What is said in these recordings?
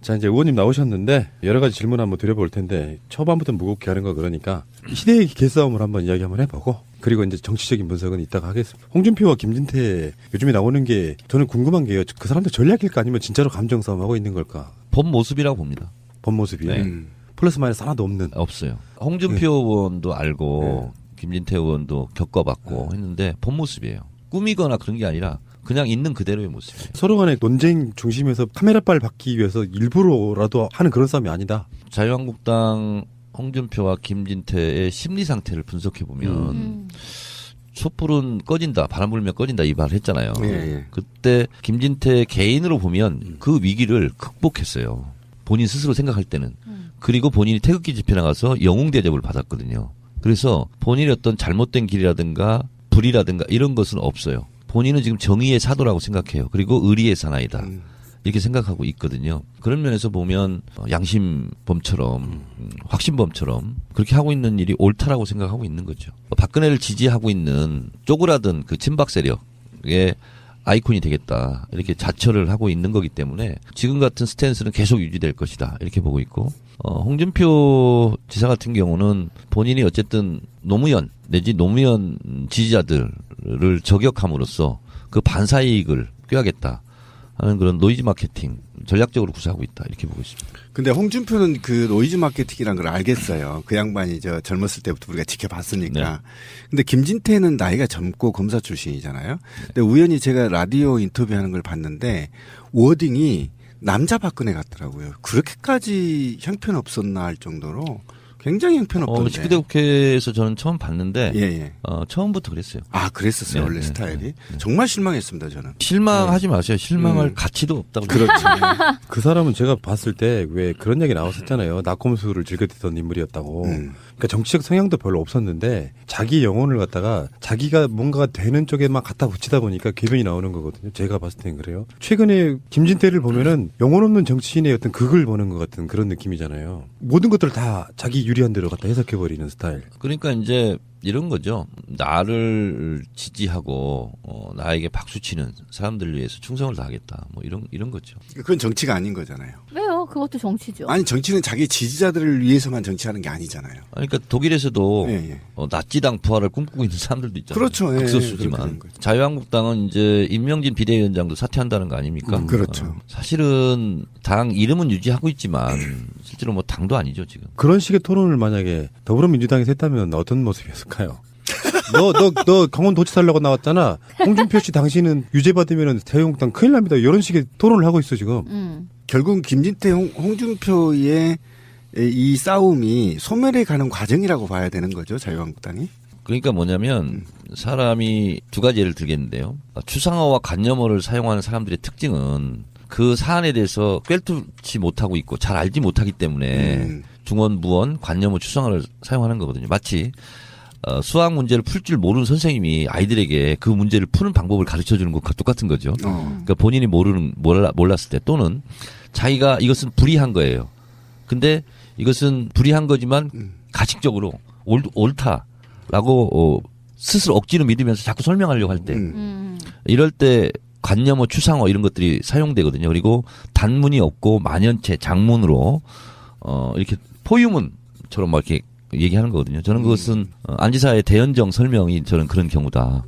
자, 이제 의원님 나오셨는데 여러 가지 질문 한번 드려볼 텐데 초반부터 무겁게 하는 거 그러니까 시대의 개싸움을 한번 이야기 한번 해보고 그리고 이제 정치적인 분석은 이따가 하겠습니다. 홍준표와 김진태 요즘에 나오는 게 저는 궁금한 게요. 그 사람들 전략일까 아니면 진짜로 감정 싸움하고 있는 걸까? 본 모습이라고 봅니다. 본 모습이요? 네. 플러스 마이너스 하나도 없는. 없어요. 홍준표 의원도 알고 김진태 의원도 겪어봤고 했는데 본 모습이에요. 꾸미거나 그런 게 아니라 그냥 있는 그대로의 모습이에요. 서로 간의 논쟁 중심에서 카메라빨 받기 위해서 일부러라도 하는 그런 싸움이 아니다. 자유한국당 홍준표와 김진태의 심리 상태를 분석해 보면 촛불은 꺼진다, 바람 불면 꺼진다 이 말을 했잖아요. 그때 김진태 개인으로 보면 그 위기를 극복했어요. 본인 스스로 생각할 때는. 그리고 본인이 태극기 집회 나가서 영웅 대접을 받았거든요. 그래서 본인의 어떤 잘못된 길이라든가 불이라든가 이런 것은 없어요. 본인은 지금 정의의 사도라고 생각해요. 그리고 의리의 사나이다. 이렇게 생각하고 있거든요. 그런 면에서 보면 양심범처럼 확신범처럼 그렇게 하고 있는 일이 옳다라고 생각하고 있는 거죠. 박근혜를 지지하고 있는 쪼그라든 그 친박 세력의 아이콘이 되겠다. 이렇게 자처를 하고 있는 거기 때문에 지금 같은 스탠스는 계속 유지될 것이다. 이렇게 보고 있고 홍준표 지사 같은 경우는 본인이 어쨌든 노무현 내지 노무현 지지자들을 저격함으로써 그 반사이익을 꾀하겠다 하는 그런 노이즈 마케팅 전략적으로 구사하고 있다 이렇게 보고 있습니다. 근데 홍준표는 그 노이즈 마케팅이라는 걸 알겠어요. 그 양반이 젊었을 때부터 우리가 지켜봤으니까. 네. 근데 김진태는 나이가 젊고 검사 출신이잖아요. 근데 우연히 제가 라디오 인터뷰하는 걸 봤는데 워딩이 남자 박근혜 같더라고요. 그렇게까지 형편없었나 할 정도로 굉장히 형편없던데. 19대 국회에서 저는 처음 봤는데 예. 처음부터 그랬어요. 아 그랬었어요. 원래 스타일이. 정말 실망했습니다. 저는. 실망하지 마세요. 실망할 가치도 없다고. 그렇죠. 그 사람은 제가 봤을 때 왜 그런 얘기 나왔었잖아요. 낙곰수를 즐겼던 인물이었다고. 그러니까 정치적 성향도 별로 없었는데 자기 영혼을 갖다가 자기가 뭔가 되는 쪽에만 갖다 붙이다 보니까 궤변이 나오는 거거든요. 제가 봤을 땐 그래요. 최근에 김진태를 보면은 영혼 없는 정치인의 어떤 극을 보는 것 같은 그런 느낌이잖아요. 모든 것들을 다 자기 유리한 대로 갖다 해석해버리는 스타일. 그러니까 이제 이런 거죠. 나를 지지하고 나에게 박수치는 사람들을 위해서 충성을 다하겠다. 뭐 이런 거죠. 그건 정치가 아닌 거잖아요. 왜요? 그것도 정치죠. 아니 정치는 자기 지지자들을 위해서만 정치하는 게 아니잖아요. 그러니까 독일에서도 예. 나치당 부활을 꿈꾸고 있는 사람들도 있잖아요. 그렇죠. 예, 극소수지만 자유한국당은 이제 임명진 비대위원장도 사퇴한다는 거 아닙니까? 그렇죠. 사실은 당 이름은 유지하고 있지만 실제로 뭐 당도 아니죠 지금. 그런 식의 토론을 만약에 더불어민주당에서 했다면 어떤 모습이었을까요? 너 강원도지사 하려고 나왔잖아. 홍준표 씨 당신은 유죄 받으면 자유한국당 큰일 납니다. 이런 식의 토론을 하고 있어 지금. 결국 김진태 홍준표의 이 싸움이 소멸해 가는 과정이라고 봐야 되는 거죠. 자유한국당이. 그러니까 뭐냐면 사람이 두 가지 예를 들겠는데요. 추상어와 관념어를 사용하는 사람들의 특징은 그 사안에 대해서 꿰뚫지 못하고 있고 잘 알지 못하기 때문에 중언, 무언, 관념어, 추상어를 사용하는 거거든요. 마치 수학 문제를 풀 줄 모르는 선생님이 아이들에게 그 문제를 푸는 방법을 가르쳐 주는 것과 똑같은 거죠. 그러니까 본인이 몰랐을 때 또는 자기가 이것은 불이한 거예요. 근데 이것은 불이한 거지만 가식적으로 옳다라고 스스로 억지로 믿으면서 자꾸 설명하려고 할 때 이럴 때 관념어, 추상어 이런 것들이 사용되거든요. 그리고 단문이 없고 만연체, 장문으로 이렇게 포유문처럼 막 이렇게 얘기하는 거거든요. 저는 그것은 안지사의 대연정 설명이 저는 그런 경우다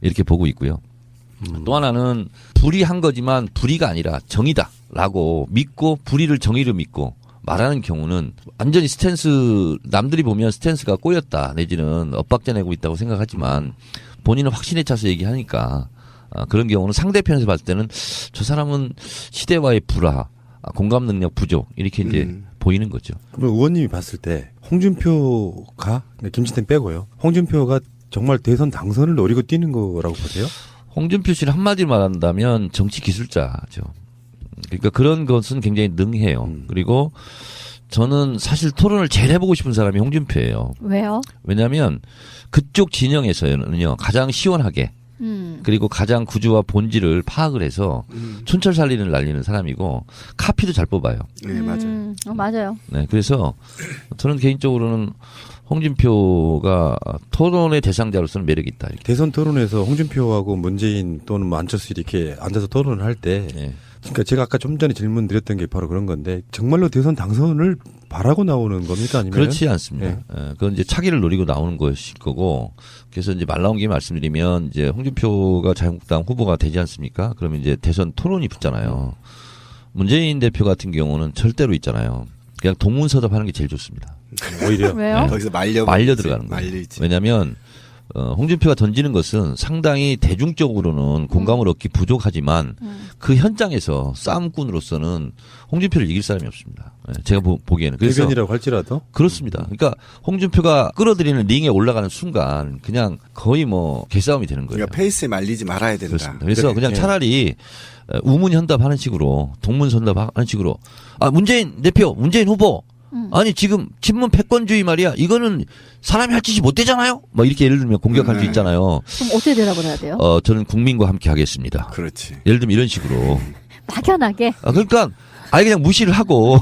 이렇게 보고 있고요. 또 하나는 불의한 거지만 불의가 아니라 정의다라고 믿고 불의를 정의로 믿고 말하는 경우는 완전히 남들이 보면 스탠스가 꼬였다 내지는 엇박자 내고 있다고 생각하지만 본인은 확신에 차서 얘기하니까 그런 경우는 상대편에서 봤을 때는 저 사람은 시대와의 불화, 공감 능력 부족 이렇게 이제 보이는 거죠. 그럼 의원님이 봤을 때 홍준표가 김진태 빼고요. 홍준표가 정말 대선 당선을 노리고 뛰는 거라고 보세요? 홍준표 씨를 한마디로 말한다면 정치 기술자죠. 그러니까 그런 것은 굉장히 능해요. 그리고 저는 사실 토론을 제일 해보고 싶은 사람이 홍준표예요. 왜요? 왜냐하면 그쪽 진영에서는요 가장 시원하게 그리고 가장 구조와 본질을 파악을 해서 촌철살인을 날리는 사람이고 카피도 잘 뽑아요. 네, 맞아요. 맞아요. 네, 그래서 저는 개인적으로는 홍준표가 토론의 대상자로서는 매력이 있다. 이렇게. 대선 토론에서 홍준표하고 문재인 또는 안철수 이렇게 앉아서 토론을 할 때 네. 그러니까 제가 아까 좀 전에 질문 드렸던 게 바로 그런 건데 정말로 대선 당선을 바라고 나오는 겁니까 아니면 그렇지 않습니다. 네. 그건 이제 차기를 노리고 나오는 것일 거고 그래서 이제 말 나온 김에 말씀드리면 이제 홍준표가 자유한국당 후보가 되지 않습니까? 그러면 이제 대선 토론이 붙잖아요. 문재인 대표 같은 경우는 절대로 있잖아요. 그냥 동문서답하는 게 제일 좋습니다. 오히려 왜요? 네. 거기서 말려 들어가는 거예요. 말리지. 왜냐하면 홍준표가 던지는 것은 상당히 대중적으로는 공감을 얻기 부족하지만 그 현장에서 싸움꾼으로서는 홍준표를 이길 사람이 없습니다. 네, 제가 보기에는. 그래서 대변이라고 할지라도 그렇습니다. 그러니까 홍준표가 끌어들이는 링에 올라가는 순간 그냥 거의 뭐 개싸움이 되는 거예요. 그러니까 페이스에 말리지 말아야 된다. 그렇습니다. 그래서 네. 그냥 네. 차라리 우문현답하는 식으로 동문선답하는 식으로 문재인 대표, 문재인 후보 아니 지금 친문 패권주의 말이야. 이거는 사람이 할 짓이 못 되잖아요. 막 이렇게 예를 들면 공격할 수 있잖아요. 그럼 어떻게 대답을 해야 돼요? 저는 국민과 함께 하겠습니다. 그렇지. 예를 들면 이런 식으로. 막연하게. 그러니까 아예 그냥 무시를 하고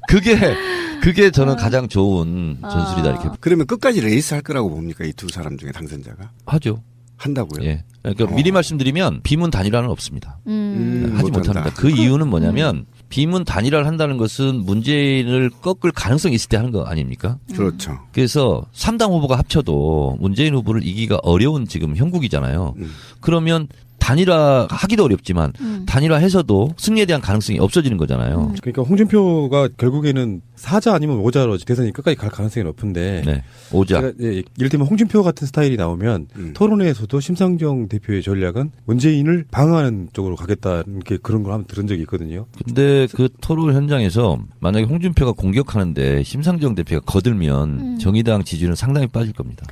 그게 저는 가장 좋은 전술이다 이렇게 그러면 끝까지 레이스 할 거라고 봅니까? 이 두 사람 중에 당선자가? 하죠. 한다고요? 예. 그러니까 미리 말씀드리면 비문 단일화는 없습니다. 하지 못합니다. 그 이유는 뭐냐면 비문 단일화를 한다는 것은 문재인을 꺾을 가능성이 있을 때 하는 거 아닙니까? 그렇죠. 그래서 3당 후보가 합쳐도 문재인 후보를 이기기가 어려운 지금 형국이잖아요. 그러면 단일화 하기도 어렵지만 단일화해서도 승리에 대한 가능성이 없어지는 거잖아요. 그러니까 홍준표가 결국에는 사자 아니면 오자로 대선이 끝까지 갈 가능성이 높은데 네. 오자. 제가 예를 들면 홍준표 같은 스타일이 나오면 토론회에서도 심상정 대표의 전략은 문재인을 방어하는 쪽으로 가겠다는 게 그런 걸 한번 들은 적이 있거든요. 근데 그 토론 현장에서 만약에 홍준표가 공격하는데 심상정 대표가 거들면 정의당 지지율은 상당히 빠질 겁니다.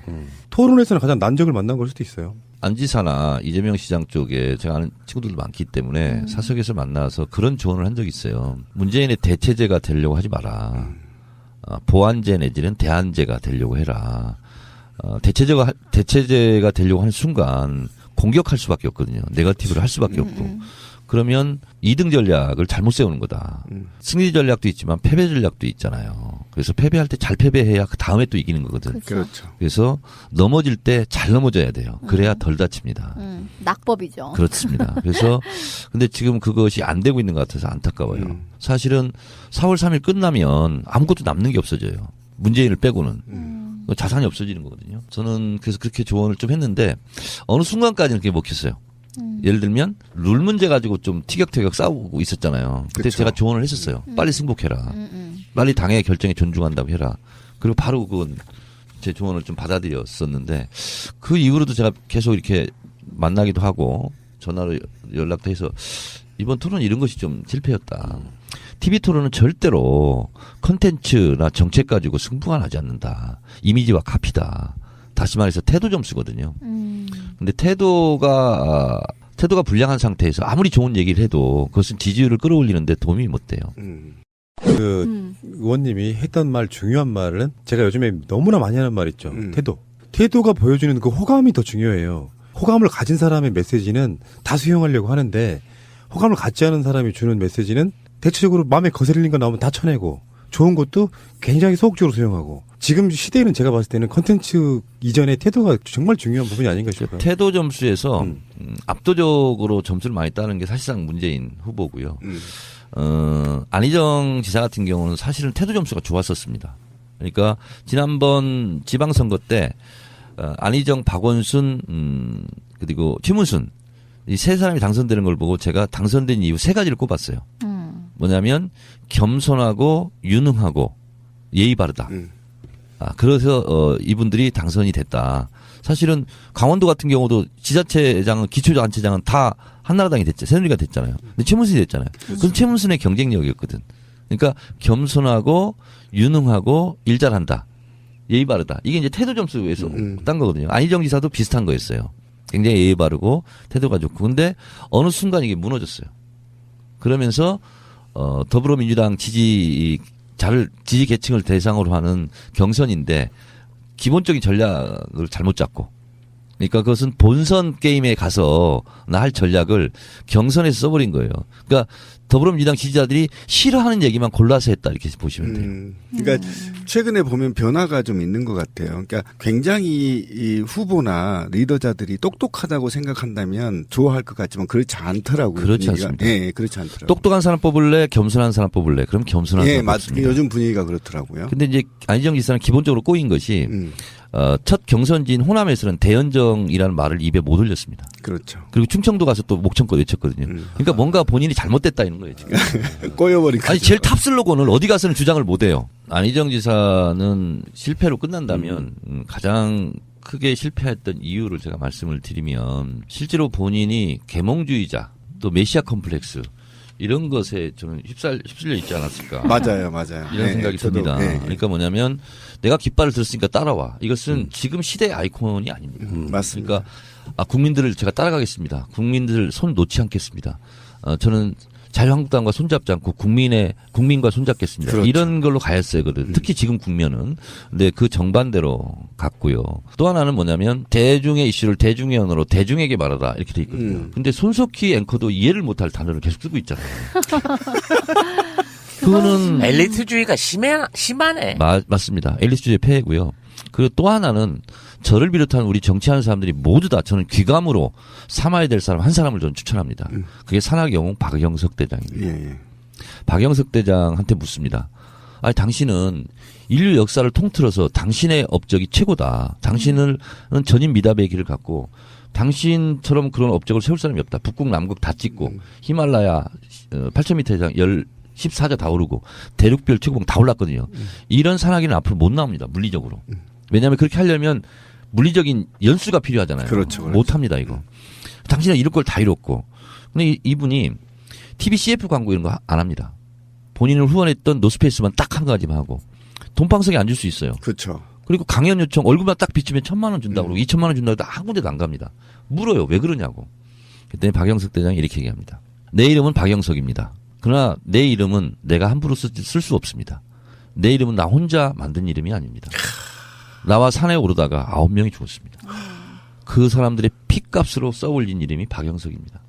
토론에서는 가장 난적을 만난 걸 수도 있어요. 안지사나 이재명 시장 쪽에 제가 아는 친구들도 많기 때문에 사석에서 만나서 그런 조언을 한 적이 있어요. 문재인의 대체제가 되려고 하지 마라. 보완제 내지는 대안제가 되려고 해라. 대체제가 되려고 하는 순간 공격할 수밖에 없거든요. 네거티브를 할 수밖에 없고. 그러면 2등 전략을 잘못 세우는 거다. 승리 전략도 있지만 패배 전략도 있잖아요. 그래서 패배할 때 잘 패배해야 그 다음에 또 이기는 거거든. 그렇죠. 그래서 넘어질 때 잘 넘어져야 돼요. 그래야 덜 다칩니다. 낙법이죠. 그렇습니다. 그래서 근데 지금 그것이 안 되고 있는 것 같아서 안타까워요. 사실은 4월 3일 끝나면 아무것도 남는 게 없어져요. 문재인을 빼고는. 자산이 없어지는 거거든요. 저는 그래서 그렇게 조언을 좀 했는데 어느 순간까지는 그게 먹혔어요. 예를 들면 룰 문제 가지고 좀 티격태격 싸우고 있었잖아요. 그때 그쵸. 제가 조언을 했었어요. 빨리 승복해라. 빨리 당의 결정에 존중한다고 해라. 그리고 바로 그건 제 조언을 좀 받아들였었는데 그 이후로도 제가 계속 이렇게 만나기도 하고 전화로 연락도 해서 이번 토론 이런 것이 좀 실패였다. TV 토론은 절대로 컨텐츠나 정책 가지고 승부가 나지 않는다. 이미지와 카피다. 다시 말해서 태도 점수거든요. 근데 태도가 불량한 상태에서 아무리 좋은 얘기를 해도 그것은 지지율을 끌어올리는데 도움이 못 돼요. 그 의원님이 했던 말 중요한 말은 제가 요즘에 너무나 많이 하는 말 있죠. 태도가 보여주는 그 호감이 더 중요해요. 호감을 가진 사람의 메시지는 다 수용하려고 하는데 호감을 갖지 않은 사람이 주는 메시지는 대체적으로 마음에 거슬리는 거 나오면 다 쳐내고 좋은 것도 굉장히 소극적으로 수용하고 지금 시대에는 제가 봤을 때는 컨텐츠 이전의 태도가 정말 중요한 부분이 아닌가 싶어요. 태도 점수에서 압도적으로 점수를 많이 따는 게 사실상 문재인 후보고요. 안희정 지사 같은 경우는 사실은 태도 점수가 좋았었습니다. 그러니까 지난번 지방선거 때 안희정, 박원순 그리고 최문순 이 세 사람이 당선되는 걸 보고 제가 당선된 이유 세 가지를 꼽았어요. 뭐냐면 겸손하고 유능하고 예의 바르다. 그래서 이분들이 당선이 됐다. 사실은 강원도 같은 경우도 지자체장은 기초자치장은 다 한나라당이 됐죠. 새누리가 됐잖아요. 근데 최문순이 됐잖아요. 그건 최문순의 경쟁력이었거든. 그러니까 겸손하고 유능하고 일 잘한다. 예의 바르다. 이게 이제 태도 점수에서 딴 거거든요. 안희정 지사도 비슷한 거였어요. 굉장히 예의 바르고 태도가 좋고. 근데 어느 순간 이게 무너졌어요. 그러면서 더불어민주당 지지 계층을 대상으로 하는 경선인데 기본적인 전략을 잘못 잡고 그러니까 그것은 본선 게임에 가서 나 할 전략을 경선에서 써버린 거예요. 그러니까 더불어민주당 지지자들이 싫어하는 얘기만 골라서 했다 이렇게 보시면 돼요. 그러니까 최근에 보면 변화가 좀 있는 것 같아요. 그러니까 굉장히 이 후보나 리더자들이 똑똑하다고 생각한다면 좋아할 것 같지만 그렇지 않더라고요. 그렇지 분위기가. 않습니다. 예, 그렇지 않더라고요. 똑똑한 사람 뽑을래, 겸손한 사람 뽑을래. 그럼 겸손한 사람 뽑습니다. 요즘 분위기가 그렇더라고요. 근데 이제 안희정 지사는 기본적으로 꼬인 것이 첫 경선지인 호남에서는 대연정이라는 말을 입에 못 올렸습니다. 그렇죠. 그리고 충청도 가서 또 목청껏 외쳤거든요. 그러니까 뭔가 본인이 잘못됐다 이런 거예요, 지금. 꼬여버린 아니, 제일 탑 슬로건을 어디 가서는 주장을 못 해요. 안희정 지사는 실패로 끝난다면 가장 크게 실패했던 이유를 제가 말씀을 드리면 실제로 본인이 계몽주의자 또 메시아 컴플렉스 이런 것에 저는 휩쓸려 있지 않았을까. 맞아요. 이런 네, 생각이 듭니다. 그러니까 뭐냐면 내가 깃발을 들었으니까 따라와. 이것은 지금 시대의 아이콘이 아닙니다. 맞습니다. 그러니까 국민들을 제가 따라가겠습니다. 국민들 손 놓지 않겠습니다. 저는 자유한국당과 손잡지 않고 국민과 손잡겠습니다. 그렇죠. 이런 걸로 가였어요. 특히 지금 국면은. 근데 그 정반대로 갔고요. 또 하나는 뭐냐면 대중의 이슈를 대중의 언어로 대중에게 말하라 이렇게 돼 있거든요. 근데 손석희 앵커도 이해를 못할 단어를 계속 쓰고 있잖아요. 그거는 엘리트주의가 심하네. 맞습니다. 엘리트주의 폐해고요. 그리고 또 하나는 저를 비롯한 우리 정치하는 사람들이 모두 다 저는 귀감으로 삼아야 될 사람 한 사람을 저는 추천합니다. 그게 산악 영웅 박영석 대장입니다. 예. 박영석 대장한테 묻습니다. 아니 당신은 인류 역사를 통틀어서 당신의 업적이 최고다. 당신은 전인 미답의 길을 갖고 당신처럼 그런 업적을 세울 사람이 없다. 북극 남극 다 찍고 히말라야 8,000m 이상 14자 다 오르고 대륙별 최고봉 다 올랐거든요. 이런 산악인은 앞으로 못 나옵니다. 물리적으로. 왜냐하면 그렇게 하려면 물리적인 연수가 필요하잖아요. 그렇죠. 못합니다 이거. 당신은 이럴 걸 다 이뤘고. 근데 이분이 TV CF 광고 이런 거 안 합니다. 본인을 후원했던 노스페이스만 딱 한 가지만 하고 돈방석에 앉을 수 있어요. 그렇죠. 그리고 강연 요청 얼굴만 딱 비치면 1,000만 원 준다고 그러고 2,000만 원 준다고 해도 한 군데도 안 갑니다. 물어요. 왜 그러냐고. 그때 박영석 대장이 이렇게 얘기합니다. 내 이름은 박영석입니다. 그러나 내 이름은 내가 함부로 쓸 수 없습니다. 내 이름은 나 혼자 만든 이름이 아닙니다. 나와 산에 오르다가 9명이 죽었습니다. 그 사람들의 피값으로 써올린 이름이 박영석입니다.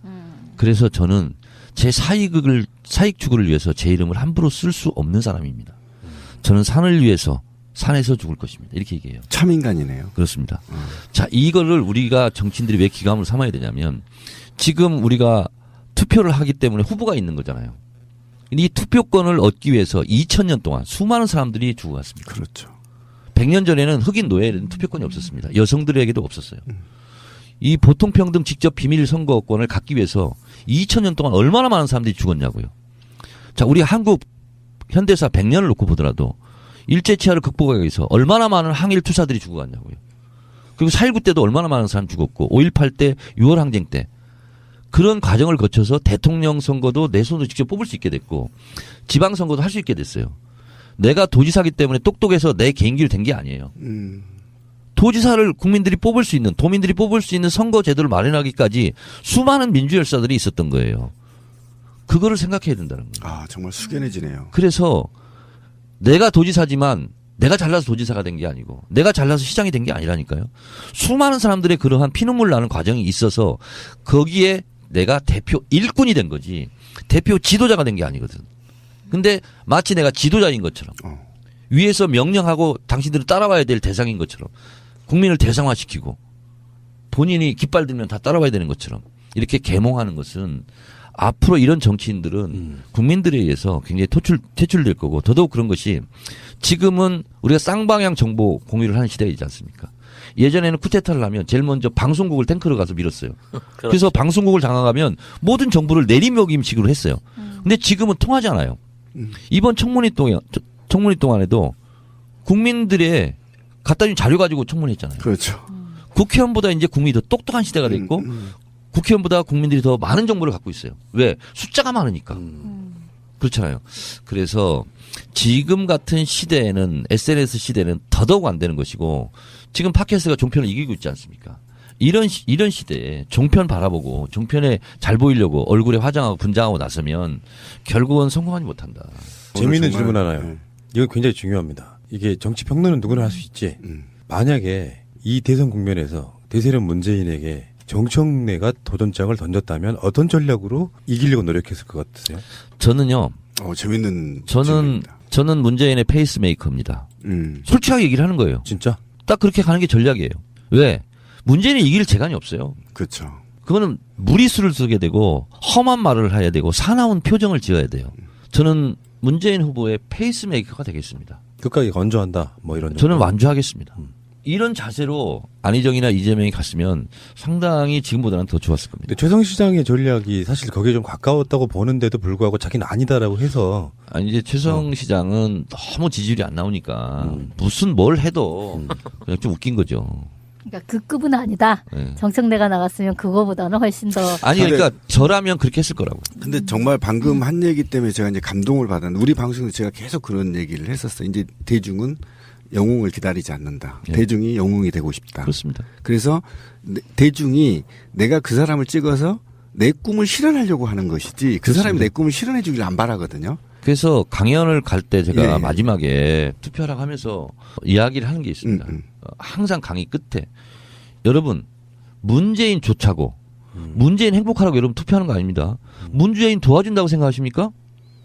그래서 저는 제 사익 추구를 위해서 제 이름을 함부로 쓸 수 없는 사람입니다. 저는 산을 위해서 산에서 죽을 것입니다. 이렇게 얘기해요. 참 인간이네요. 그렇습니다. 자, 이거를 우리가 정치인들이 왜 기감을 삼아야 되냐면 지금 우리가 투표를 하기 때문에 후보가 있는 거잖아요. 이 투표권을 얻기 위해서 2000년 동안 수많은 사람들이 죽어갔습니다. 그렇죠. 100년 전에는 흑인 노예는 투표권이 없었습니다. 여성들에게도 없었어요. 이 보통평등 직접 비밀 선거권을 갖기 위해서 2000년 동안 얼마나 많은 사람들이 죽었냐고요. 자, 우리 한국 현대사 100년을 놓고 보더라도 일제치하를 극복하기 위해서 얼마나 많은 항일 투사들이 죽어갔냐고요. 그리고 4.19 때도 얼마나 많은 사람 죽었고 5.18 때 6월 항쟁 때 그런 과정을 거쳐서 대통령 선거도 내 손으로 직접 뽑을 수 있게 됐고 지방선거도 할 수 있게 됐어요. 내가 도지사기 때문에 똑똑해서 내 개인기로 된 게 아니에요. 도지사를 국민들이 뽑을 수 있는 도민들이 뽑을 수 있는 선거 제도를 마련하기까지 수많은 민주열사들이 있었던 거예요. 그거를 생각해야 된다는 거예요. 아 정말 숙연해지네요. 그래서 내가 도지사지만 내가 잘나서 도지사가 된 게 아니고 내가 잘나서 시장이 된 게 아니라니까요. 수많은 사람들의 그러한 피눈물 나는 과정이 있어서 거기에 내가 대표 일꾼이 된 거지 대표 지도자가 된 게 아니거든. 근데 마치 내가 지도자인 것처럼 위에서 명령하고 당신들은 따라와야 될 대상인 것처럼 국민을 대상화시키고 본인이 깃발 들면 다 따라와야 되는 것처럼 이렇게 계몽하는 것은 앞으로 이런 정치인들은 국민들에 의해서 굉장히 퇴출될 거고 더더욱 그런 것이 지금은 우리가 쌍방향 정보 공유를 하는 시대이지 않습니까? 예전에는 쿠데타를 하면 제일 먼저 방송국을 탱크로 가서 밀었어요. 그래서 방송국을 장악하면 모든 정보를 내리먹임식으로 했어요. 근데 지금은 통하지 않아요. 이번 청문회 동안에도 국민들의 갖다 준 자료 가지고 청문회했잖아요. 그렇죠. 국회의원보다 이제 국민이 더 똑똑한 시대가 됐고 국회의원보다 국민들이 더 많은 정보를 갖고 있어요. 왜? 숫자가 많으니까. 그렇잖아요. 그래서 지금 같은 시대에는 SNS 시대는 더더욱 안 되는 것이고 지금 팟캐스트가 종편을 이기고 있지 않습니까? 이런 시대에 종편 바라보고 종편에 잘 보이려고 얼굴에 화장하고 분장하고 나서면 결국은 성공하지 못한다. 재미있는 질문 하나요. 이거 굉장히 중요합니다. 이게 정치 평론은 누구나 할 수 있지. 만약에 이 대선 국면에서 대세는 문재인에게 정청래가 도전장을 던졌다면 어떤 전략으로 이기려고 노력했을 것 같으세요? 저는요. 재밌는 질문입니다. 저는 문재인의 페이스메이커입니다. 솔직하게 얘기를 하는 거예요. 진짜? 딱 그렇게 가는 게 전략이에요. 왜? 문재인이 이길 재간이 없어요. 그렇죠. 그거는 무리수를 쓰게 되고 험한 말을 해야 되고 사나운 표정을 지어야 돼요. 저는 문재인 후보의 페이스메이커가 되겠습니다. 끝까지 건조한다. 뭐 이런. 저는 완주하겠습니다. 이런 자세로 안희정이나 이재명이 갔으면 상당히 지금보다는 더 좋았을 겁니다. 근데 최성 시장의 전략이 사실 거기에 좀 가까웠다고 보는데도 불구하고 자기는 아니다라고 해서. 아니 이제 최성 시장은 너무 지지율이 안 나오니까 무슨 뭘 해도 그냥 좀 웃긴 거죠. 그러니까 그 급은 아니다. 네. 정청래가 나갔으면 그거보다는 훨씬 더. 아니 그러니까 저라면 그렇게 했을 거라고. 근데 정말 방금 한 얘기 때문에 제가 이제 감동을 받았는데 우리 방송에서 제가 계속 그런 얘기를 했었어요. 이제 대중은 영웅을 기다리지 않는다. 네. 대중이 영웅이 되고 싶다. 그렇습니다. 그래서 대중이 내가 그 사람을 찍어서 내 꿈을 실현하려고 하는 것이지 그 사람이 내 꿈을 실현해 주길 안 바라거든요. 그래서 강연을 갈 때 제가 예. 마지막에 투표하라고 하면서 이야기를 하는 게 있습니다. 항상 강의 끝에 여러분 문재인 좋자고 문재인 행복하라고 여러분 투표하는 거 아닙니다. 문재인 도와준다고 생각하십니까?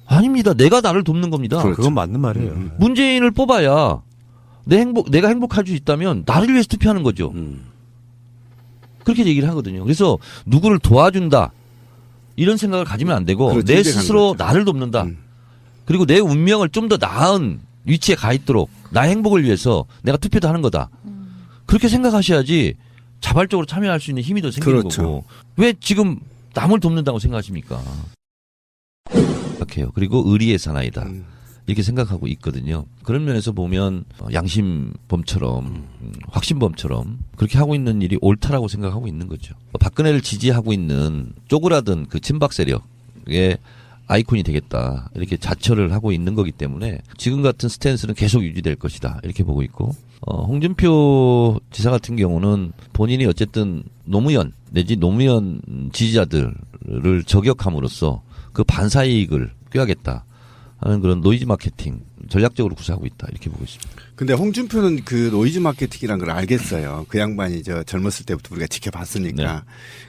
아닙니다. 내가 나를 돕는 겁니다. 그렇죠. 그건 맞는 말이에요. 문재인을 뽑아야 내가 행복할 수 있다면 나를 위해서 투표하는 거죠. 그렇게 얘기를 하거든요. 그래서 누구를 도와준다 이런 생각을 가지면 안 되고 그렇죠. 내 이제 가는 스스로 거죠. 나를 돕는다. 그리고 내 운명을 좀 더 나은 위치에 가 있도록 나의 행복을 위해서 내가 투표도 하는 거다. 그렇게 생각하셔야지 자발적으로 참여할 수 있는 힘이 더 생기는 그렇죠. 거고. 왜 지금 남을 돕는다고 생각하십니까? 생각해요. 그리고 의리의 사나이다. 이렇게 생각하고 있거든요. 그런 면에서 보면 양심범처럼 확신범처럼 그렇게 하고 있는 일이 옳다라고 생각하고 있는 거죠. 박근혜를 지지하고 있는 쪼그라든 그 친박 세력의 아이콘이 되겠다 이렇게 자처를 하고 있는 거기 때문에 지금 같은 스탠스는 계속 유지될 것이다 이렇게 보고 있고 홍준표 지사 같은 경우는 본인이 어쨌든 노무현 내지 노무현 지지자들을 저격함으로써 그 반사이익을 꾀하겠다 하는 그런 노이즈 마케팅 전략적으로 구사하고 있다 이렇게 보고 있습니다. 근데 홍준표는 그 노이즈 마케팅이란 걸 알겠어요. 그 양반이 젊었을 때부터 우리가 지켜봤으니까. 네.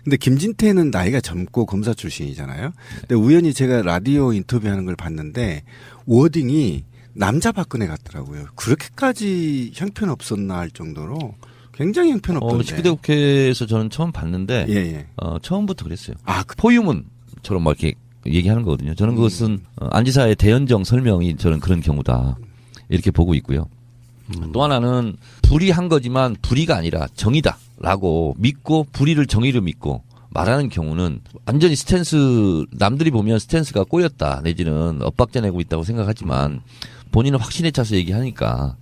근데 김진태는 나이가 젊고 검사 출신이잖아요. 근데 우연히 제가 라디오 인터뷰하는 걸 봤는데 워딩이 남자 박근혜 같더라고요. 그렇게까지 형편없었나 할 정도로 굉장히 형편없던데. 19대 국회에서 저는 처음 봤는데 예. 처음부터 그랬어요. 아, 포유문처럼 막 이렇게 얘기하는 거거든요. 저는 그것은 안 지사의 대연정 설명이 저는 그런 경우다 이렇게 보고 있고요. 또 하나는 불의한 거지만 불의가 아니라 정의다라고 믿고 불의를 정의로 믿고 말하는 경우는 완전히 남들이 보면 스탠스가 꼬였다 내지는 엇박자 내고 있다고 생각하지만 본인은 확신에 차서 얘기하니까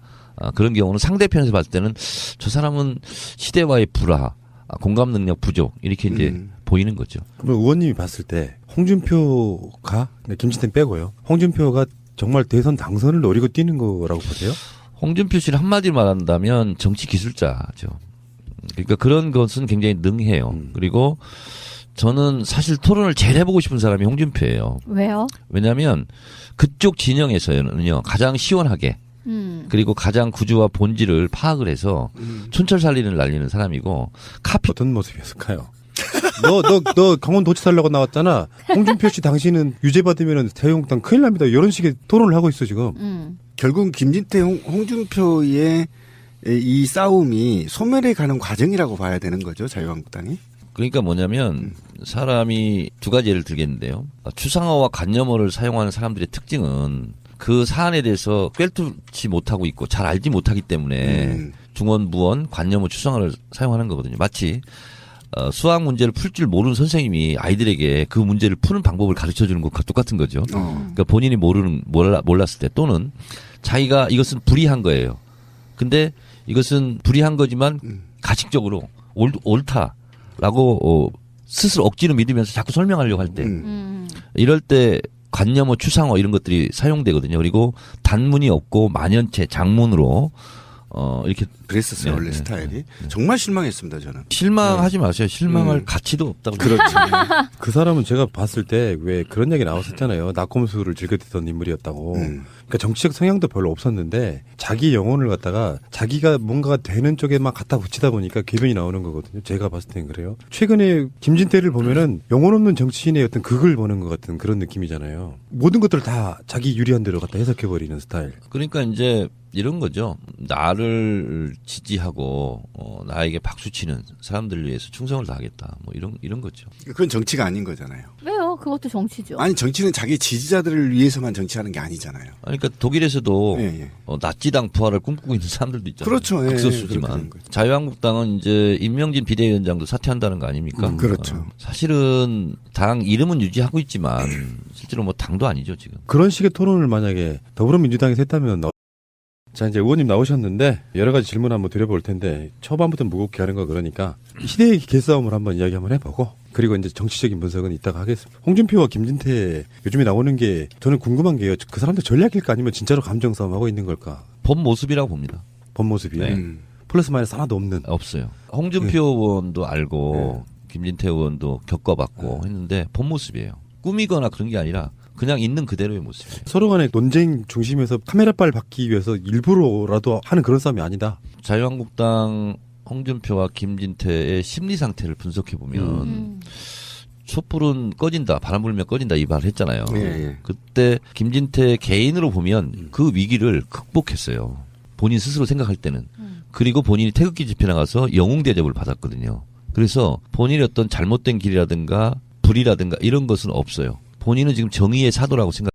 그런 경우는 상대편에서 봤을 때는 저 사람은 시대와의 불화, 공감 능력 부족 이렇게 이제 보이는 거죠. 그럼 의원님이 봤을 때 홍준표가 김진태 빼고요. 홍준표가 정말 대선 당선을 노리고 뛰는 거라고 보세요? 홍준표 씨를 한마디로 말한다면 정치 기술자죠. 그러니까 그런 것은 굉장히 능해요. 그리고 저는 사실 토론을 제일 해보고 싶은 사람이 홍준표예요. 왜요? 왜냐하면 그쪽 진영에서는요 가장 시원하게 그리고 가장 구조와 본질을 파악을 해서 촌철살인을 날리는 사람이고 어떤 모습이었을까요? 너 강원도지사 하려고 나왔잖아. 홍준표 씨 당신은 유죄 받으면 자유한국당 큰일 납니다. 이런 식의 토론을 하고 있어 지금. 결국 김진태 홍준표의 이 싸움이 소멸해 가는 과정이라고 봐야 되는 거죠. 자유한국당이. 그러니까 뭐냐면 사람이 두 가지 예를 들겠는데요. 추상어와 관념어를 사용하는 사람들의 특징은 그 사안에 대해서 꿰뚫지 못하고 있고 잘 알지 못하기 때문에 중원, 무원, 관념어, 추상어를 사용하는 거거든요. 마치 수학 문제를 풀 줄 모르는 선생님이 아이들에게 그 문제를 푸는 방법을 가르쳐 주는 것과 똑같은 거죠. 그러니까 본인이 몰랐을 때 또는 자기가 이것은 불의한 거예요. 근데 이것은 불의한 거지만 가식적으로 옳다라고 스스로 억지로 믿으면서 자꾸 설명하려고 할 때 이럴 때 관념어, 추상어 이런 것들이 사용되거든요. 그리고 단문이 없고 만연체, 장문으로 이렇게 그랬었어요. 원래 스타일이. 정말 실망했습니다. 저는. 실망하지 마세요. 실망할 가치도 없다고. 그렇죠. 그 사람은 제가 봤을 때 왜 그런 얘기 나왔었잖아요. 낙곰수를 즐겼던 인물이었다고. 그러니까 정치적 성향도 별로 없었는데 자기 영혼을 갖다가 자기가 뭔가 되는 쪽에 막 갖다 붙이다 보니까 궤변이 나오는 거거든요. 제가 봤을 땐 그래요. 최근에 김진태를 보면은 영혼 없는 정치인의 어떤 극을 보는 것 같은 그런 느낌이잖아요. 모든 것들을 다 자기 유리한 대로 갖다 해석해버리는 스타일. 그러니까 이제 이런 거죠. 나를 지지하고 나에게 박수치는 사람들을 위해서 충성을 다하겠다. 뭐 이런 거죠. 그건 정치가 아닌 거잖아요. 왜요? 그것도 정치죠. 아니 정치는 자기 지지자들을 위해서만 정치하는 게 아니잖아요. 그러니까 독일에서도 예. 나치당 부활을 꿈꾸고 있는 사람들도 있잖아요. 그렇죠. 예, 극소수지만. 그렇게 자유한국당은 이제 임명진 비대위원장도 사퇴한다는 거 아닙니까? 그렇죠. 사실은 당 이름은 유지하고 있지만 실제로 뭐 당도 아니죠 지금. 그런 식의 토론을 만약에 더불어민주당에서 했다면 자, 이제 의원님 나오셨는데 여러 가지 질문 한번 드려볼 텐데 초반부터 무겁게 하는 거 그러니까 시대의 개싸움을 한번 이야기 한번 해보고 그리고 이제 정치적인 분석은 이따가 하겠습니다. 홍준표와 김진태 요즘에 나오는 게 저는 궁금한 게요. 그 사람들 전략일까 아니면 진짜로 감정 싸움하고 있는 걸까? 본 모습이라고 봅니다. 본 모습이요. 네. 플러스 마이너스 하나도 없는. 없어요. 홍준표 의원도 알고 김진태 의원도 겪어봤고 했는데 본 모습이에요. 꾸미거나 그런 게 아니라 그냥 있는 그대로의 모습이에요. 서로 간의 논쟁 중심에서 카메라빨 받기 위해서 일부러라도 하는 그런 싸움이 아니다. 자유한국당 홍준표와 김진태의 심리 상태를 분석해 보면 촛불은 꺼진다, 바람 불면 꺼진다 이 말을 했잖아요. 예. 그때 김진태 개인으로 보면 그 위기를 극복했어요. 본인 스스로 생각할 때는. 그리고 본인이 태극기 집회 나가서 영웅 대접을 받았거든요. 그래서 본인의 어떤 잘못된 길이라든가 불이라든가 이런 것은 없어요. 본인은 지금 정의의 사도라고 생각.